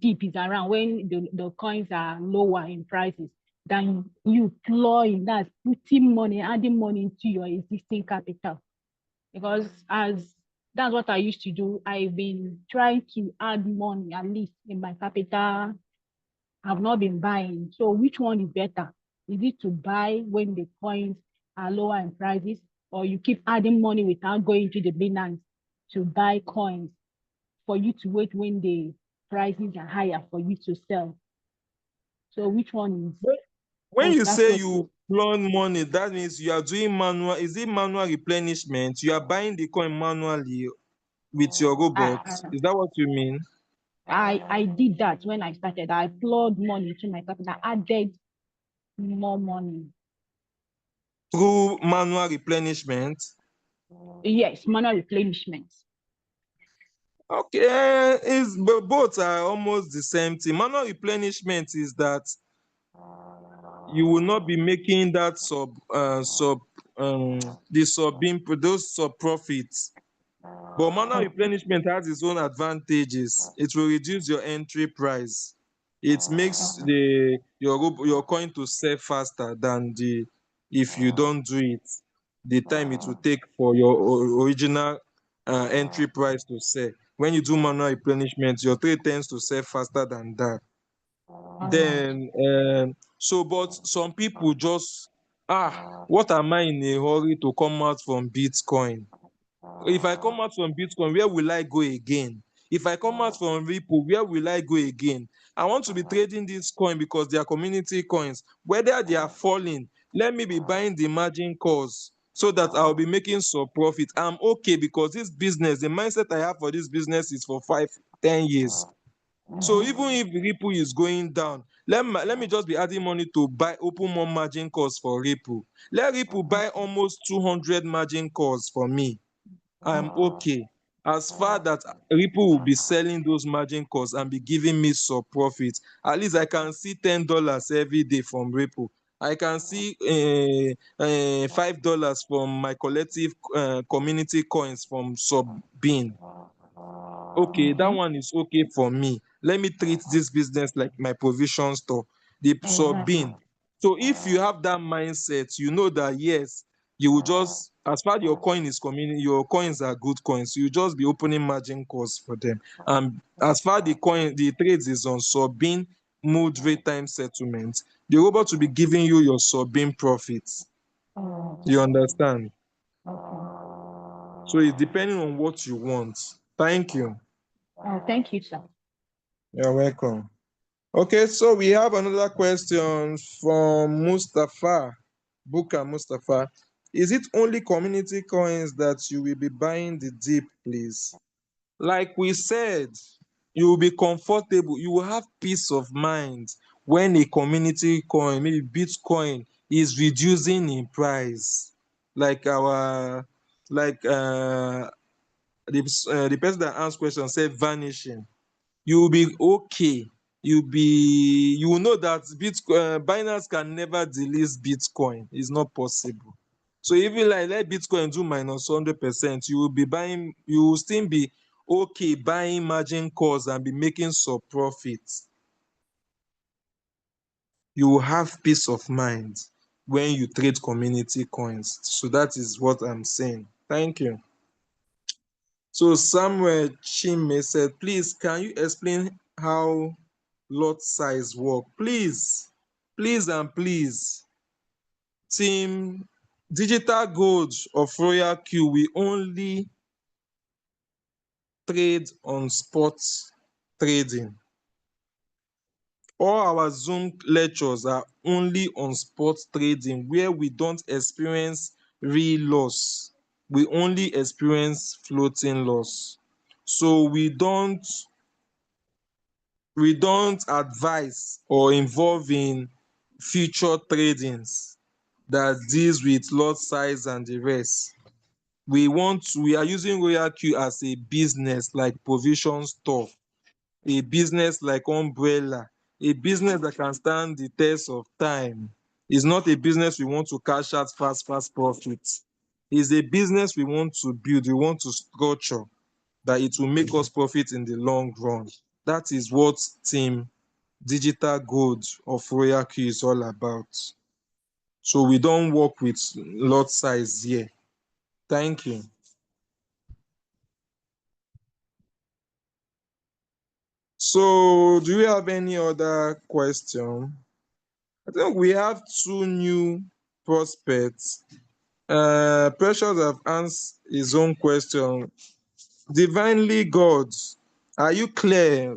dip is around, when the coins are lower in prices, than you plowing, that's putting money, adding money into your existing capital. Because as that's what I used to do. I've been trying to add money at least in my capital. I've not been buying. So which one is better? Is it to buy when the coins are lower in prices, or you keep adding money without going to the Binance to buy coins for you to wait when the prices are higher for you to sell? So which one is? When you That's say what. you plunge money, that means you are doing manual. Is it manual replenishment? You are buying the coin manually with your robot. Is that what you mean? I did that when I started. I plowed money to my capital. I added more money. Through manual replenishment? Yes, manual replenishment. Okay, both are almost the same thing. Manual replenishment is that you will not be making that those sub profits. But manual replenishment has its own advantages. It will reduce your entry price. It makes your coin to sell faster than if you don't do it. The time it will take for your original entry price to sell. When you do manual replenishment, your trade tends to sell faster than that. Then but some people just what am I in a hurry to come out from Bitcoin? If I come out from Bitcoin, where will I go again? If I come out from Ripple, where will I go again? I want to be trading this coin because they are community coins. Whether they are falling, let me be buying the margin calls so that I'll be making some profit. I'm okay because this business, the mindset I have for this business is for 5, 10 years. So even if Ripple is going down, let me just be adding money to open more margin calls for Ripple. Let Ripple buy almost 200 margin calls for me. I'm okay. As far that Ripple will be selling those margin calls and be giving me some profit, at least I can see $10 every day from Ripple. I can see $5 from my collective community coins from Subbean. Okay, that one is okay for me. Let me treat this business like my provision store, the Subbean. So if you have that mindset, you know that yes, you will just, as far your coin is coming, your coins are good coins. You just be opening margin calls for them. And as far the trades is on Subbean mood rate time settlement, the robot will be giving you your Subbean profits. You understand? So it's depending on what you want. Thank you. Thank you, sir. You're welcome. Okay, so we have another question from Mustafa, Buka Mustafa. Is it only community coins that you will be buying the dip, please? Like we said, you will be comfortable, you will have peace of mind when a community coin, maybe Bitcoin, is reducing in price. Like the person that asked question said vanishing. You will be okay. You will know that Bitcoin, Binance can never delist Bitcoin. It's not possible. So even like let Bitcoin do minus 100%, you will still be okay buying margin calls and be making some profits. You will have peace of mind when you trade community coins. So that is what I'm saying. Thank you. So Samuel Chime said, please, can you explain how lot size work? Please, please and please. Team Digital Gold of RoyalQ, we only trade on spot trading. All our Zoom lectures are only on spot trading where we don't experience real loss. We only experience floating loss. So we don't advise or involve in future tradings that deals with lot size and the rest. We are using RoyalQ as a business like provision store, a business like umbrella, a business that can stand the test of time. It's not a business we want to cash out fast profits. It's a business we want to build, we want to structure that it will make us profit in the long run. That is what Team Digital Gold of RoyalQ is all about. So we don't work with lot size here. Thank you. So do you have any other question? I think we have two new prospects. Precious have answered his own question. Divinely God, are you clear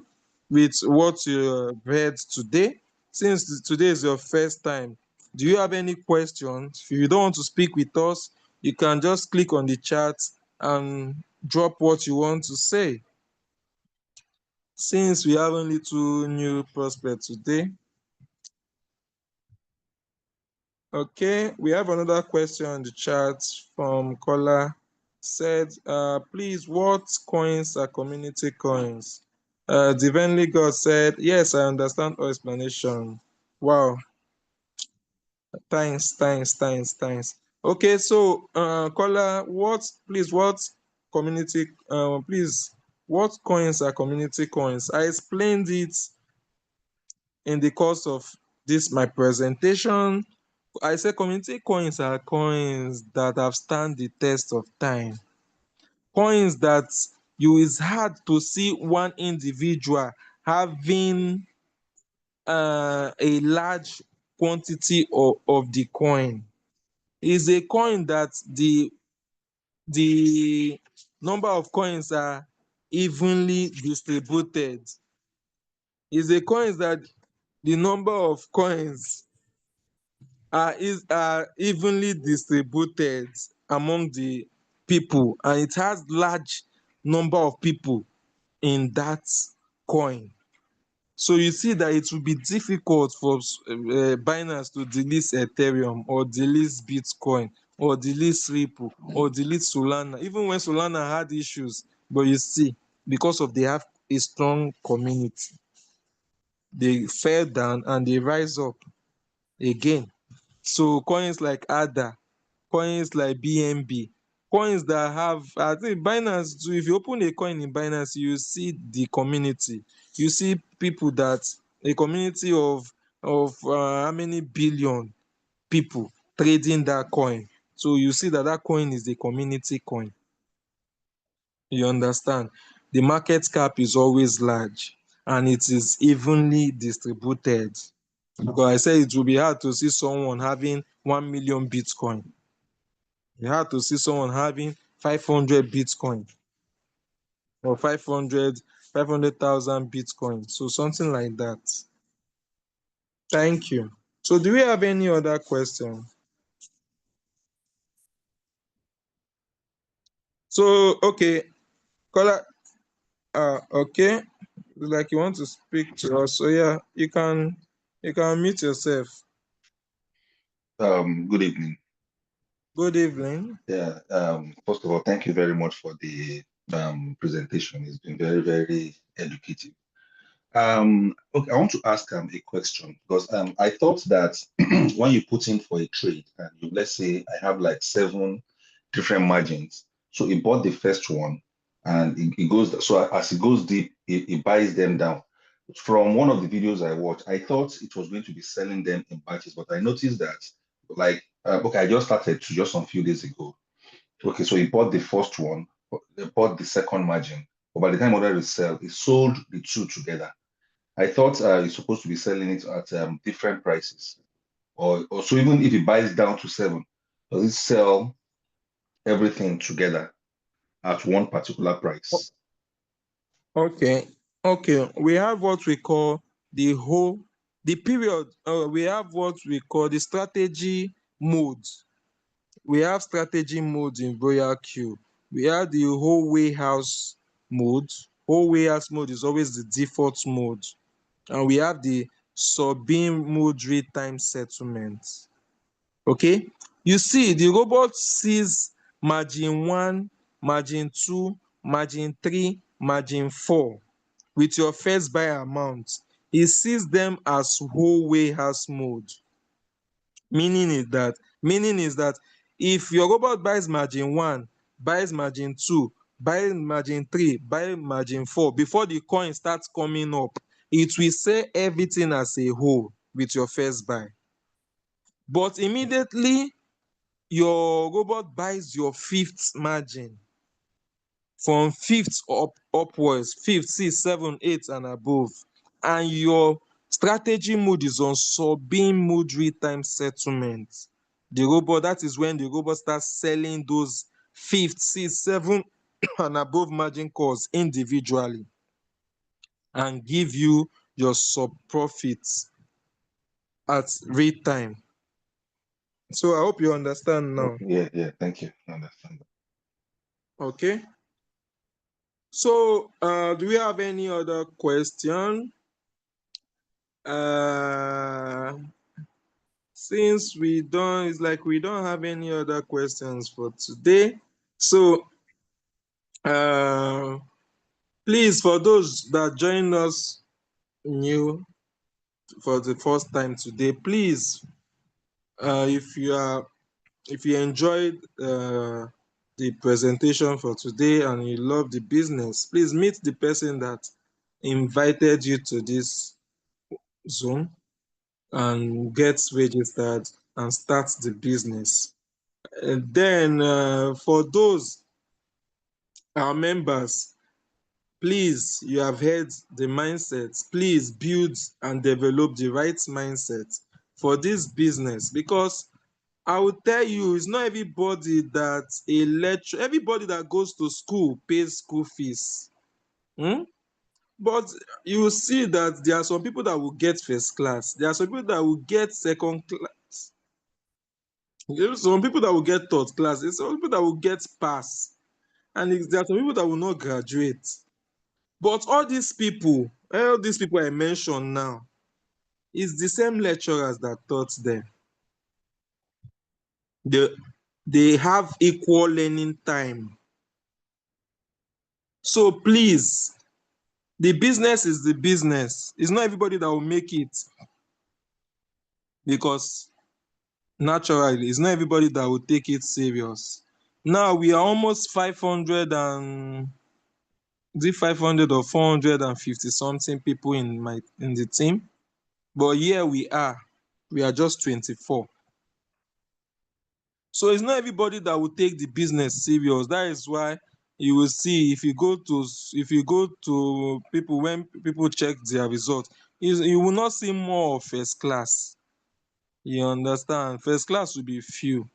with what you read today? Since today is your first time, do you have any questions? If you don't want to speak with us, you can just click on the chat and drop what you want to say. Since we have only two new prospects today. Okay, we have another question on the chat from Kola. Said, please, what coins are community coins? Divinely God said, yes, I understand all explanation. Wow, thanks. Okay, so Kola, what coins are community coins? I explained it in the course of this my presentation. I say community coins are coins that have stand the test of time. Coins that it's hard to see one individual having a large quantity of the coin. Is a coin that the number of coins are evenly distributed. Is a coins that the number of coins are evenly distributed among the people, and it has large number of people in that coin. So you see that it will be difficult for Binance to delete Ethereum or delete Bitcoin or delete Ripple or delete Solana, even when Solana had issues. But you see, because of they have a strong community, they fell down and they rise up again. So coins like ADA, coins like BNB, coins that have, I think Binance too, if you open a coin in Binance, you see the community. You see people that, a community of how many billion people trading that coin. So you see that that coin is a community coin. You understand? The market cap is always large and it is evenly distributed. Because I said it will be hard to see someone having 1 million Bitcoin. It's hard to see someone having 500 Bitcoin or 500,000 Bitcoin. So something like that. Thank you. So do we have any other question? So, okay, caller, okay, like you want to speak to us. So yeah, you can mute yourself. Good evening. Good evening. Yeah. First of all, thank you very much for the presentation. It's been very, very educative. Okay, I want to ask a question because I thought that when you put in for a trade and you, let's say I have like 7 different margins, so he bought the first one and it goes, so as it goes deep, it buys them down. From one of the videos I watched, I thought it was going to be selling them in batches, but I noticed that like okay, I just started to just some few days ago. Okay, so he bought the first one, bought the second margin, but by the time I wanted to sell, he sold the two together. I thought he's supposed to be selling it at different prices, or so even if he buys down to 7, does it sell everything together at one particular price? Okay. Okay. We have what we call the period. We have what we call the strategy mode. We have strategy mode in RoyalQ. We have the whole way house mode. Whole way house mode is always the default mode. And we have the sub-beam mode real-time settlement. Okay. You see, the robot sees margin 1, margin 2, margin 3, margin 4 with your first buy amount. It sees them as whole way house mode. Meaning is that if your robot buys margin 1, buys margin 2, buys margin 3, buys margin 4, before the coin starts coming up, it will sell everything as a whole with your first buy. But immediately your robot buys your fifth margin, from fifth upwards, fifth, sixth, 7, 8 and above, and your strategy mode is on sub-beam mode real-time settlement, that is when the robot starts selling those fifth, sixth, 7 and above margin calls individually and give you your sub profits at real time. So I hope you understand now. Okay, yeah, thank you. I understand. Okay. So, do we have any other question? Since it's like we don't have any other questions for today. So, please, for those that join us new for the first time today, please, if you enjoyed the presentation for today and you love the business, please meet the person that invited you to this Zoom and get registered and start the business. And then for those our members, please, you have heard the mindset. Please build and develop the right mindset for this business, because I will tell you, it's not everybody everybody that goes to school pays school fees. But you will see that there are some people that will get first class. There are some people that will get second class. There are some people that will get third class. There's some people that will get pass. And there are some people that will not graduate. But all these people I mentioned now, it's the same lecturers that taught them. They have equal learning time. So please, the business is the business. It's not everybody that will make it, because naturally, it's not everybody that will take it serious. Now we are almost 500 and is it 500 or 450 something people in the team, but here we are just 24. So it's not everybody that will take the business serious. That is why you will see, if you go to people, when people check their result, you will not see more of first class. You understand? First class will be few.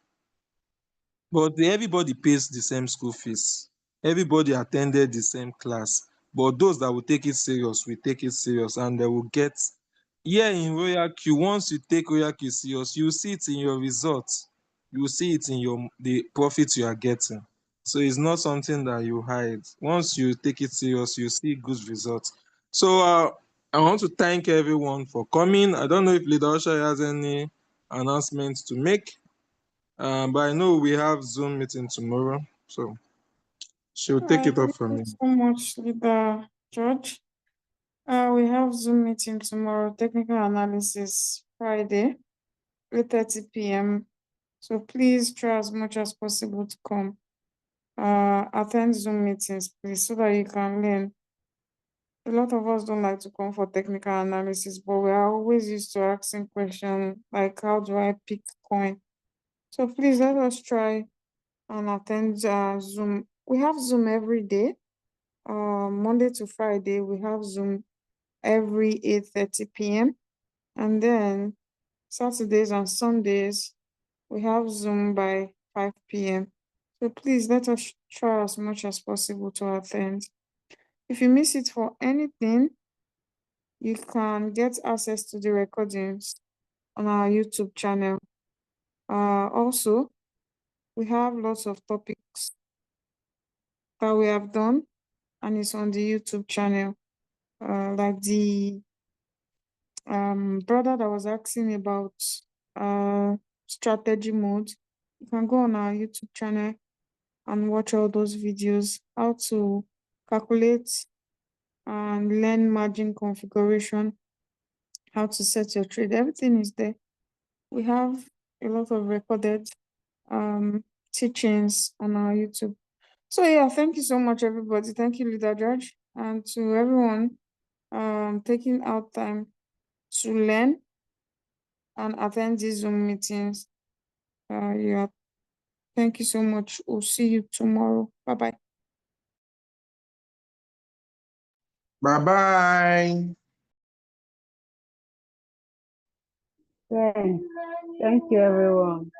But everybody pays the same school fees. Everybody attended the same class. But those that will take it serious will take it serious, and they will get. Here in RoyalQ, once you take RoyalQ serious, you see it in your results. You see it in the profits you are getting. So it's not something that you hide. Once you take it serious, you see good results. So I want to thank everyone for coming. I don't know if Leader Osha has any announcements to make. But I know we have Zoom meeting tomorrow, so she'll All take right, it thank off from you me. so much, Leader George. We have Zoom meeting tomorrow, technical analysis Friday, 8:30 p.m. So please try as much as possible to come. Attend Zoom meetings, please, so that you can learn. A lot of us don't like to come for technical analysis, but we are always used to asking questions like, how do I pick coin? So please let us try and attend Zoom. We have Zoom every day. Monday to Friday, we have Zoom every 8:30 p.m. And then Saturdays and Sundays, we have Zoom by 5 p.m. So please let us try as much as possible to attend. If you miss it for anything, you can get access to the recordings on our YouTube channel. Also, we have lots of topics that we have done, and it's on the YouTube channel. Like the brother that was asking about strategy mode, you can go on our YouTube channel and watch all those videos, how to calculate and learn margin configuration, how to set your trade. Everything is there. We have a lot of recorded teachings on our YouTube. So yeah, thank you so much, everybody. Thank you, Leader George, and to everyone taking out time to learn and attend these Zoom meetings. Yeah, thank you so much. We'll see you tomorrow. Bye-bye. Bye-bye. Yeah. Thank you, everyone.